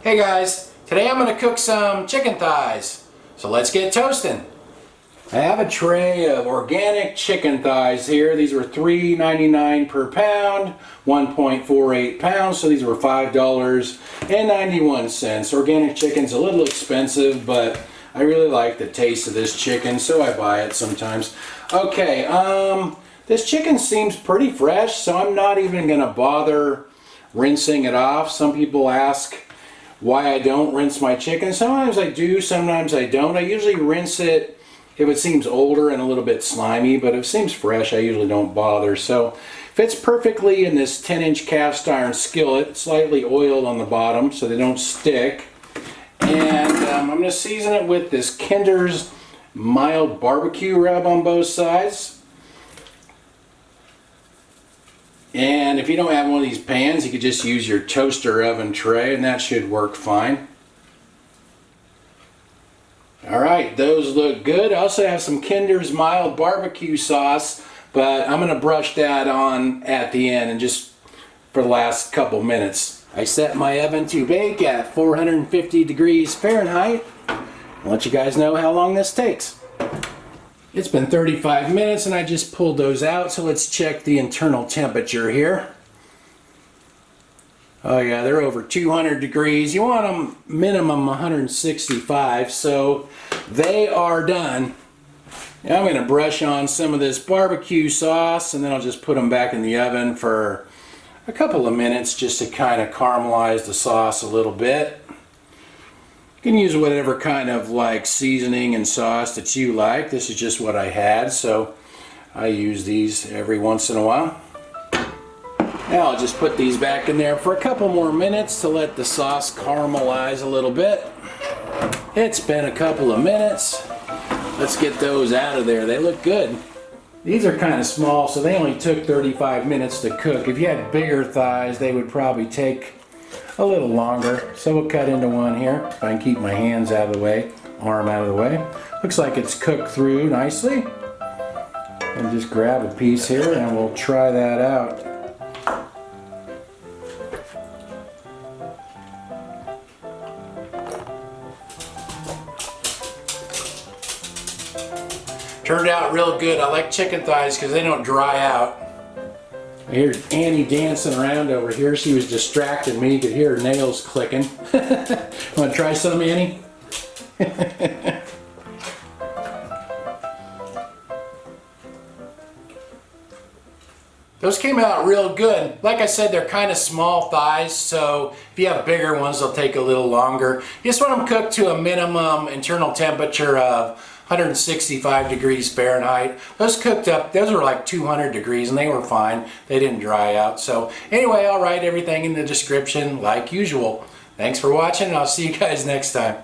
Hey guys, today I'm going to cook some chicken thighs. So let's get toasting. I have a tray of organic chicken thighs here. These were $3.99 per pound, 1.48 pounds, so these were $5.91. Organic chicken's a little expensive, but I really like the taste of this chicken, so I buy it sometimes. Okay, this chicken seems pretty fresh, so I'm not even going to bother rinsing it off. Some people ask why I don't rinse my chicken. Sometimes I do, sometimes I don't. I usually rinse it if it seems older and a little bit slimy, but if it seems fresh, I usually don't bother. So fits perfectly in this 10-inch cast iron skillet, slightly oiled on the bottom so they don't stick. And I'm going to season it with this Kinder's Mild BBQ Rub on both sides. And if you don't have one of these pans, you could just use your toaster oven tray and that should work fine. Alright, those look good. I also have some Kinder's Mild Barbecue sauce, but I'm going to brush that on at the end and just for the last couple minutes. I set my oven to bake at 450 degrees Fahrenheit. I'll let you guys know how long this takes. It's been 35 minutes and I just pulled those out, so let's check the internal temperature here. Oh yeah, they're over 200 degrees. You want them minimum 165, so they are done. Now I'm going to brush on some of this barbecue sauce and then I'll just put them back in the oven for a couple of minutes just to kind of caramelize the sauce a little bit. You can use whatever kind of like seasoning and sauce that you like. This is just what I had, so I use these every once in a while. Now I'll just put these back in there for a couple more minutes to let the sauce caramelize a little bit. It's been a couple of minutes. Let's get those out of there. They look good. These are kind of small, so they only took 35 minutes to cook. If you had bigger thighs, they would probably take a little longer. So we'll cut into one here. If I can keep my hands out of the way, arm out of the way. Looks like it's cooked through nicely. And just grab a piece here and we'll try that out. Turned out real good. I like chicken thighs because they don't dry out. I hear Annie dancing around over here. She was distracting me. You could hear her nails clicking. Want to try some, Annie? Those came out real good. Like I said, they're kind of small thighs, so if you have bigger ones, they'll take a little longer. You just want them cooked to a minimum internal temperature of 165 degrees Fahrenheit. Those cooked up, those were like 200 degrees and they were fine. They didn't dry out. So anyway, I'll write everything in the description like usual. Thanks for watching and I'll see you guys next time.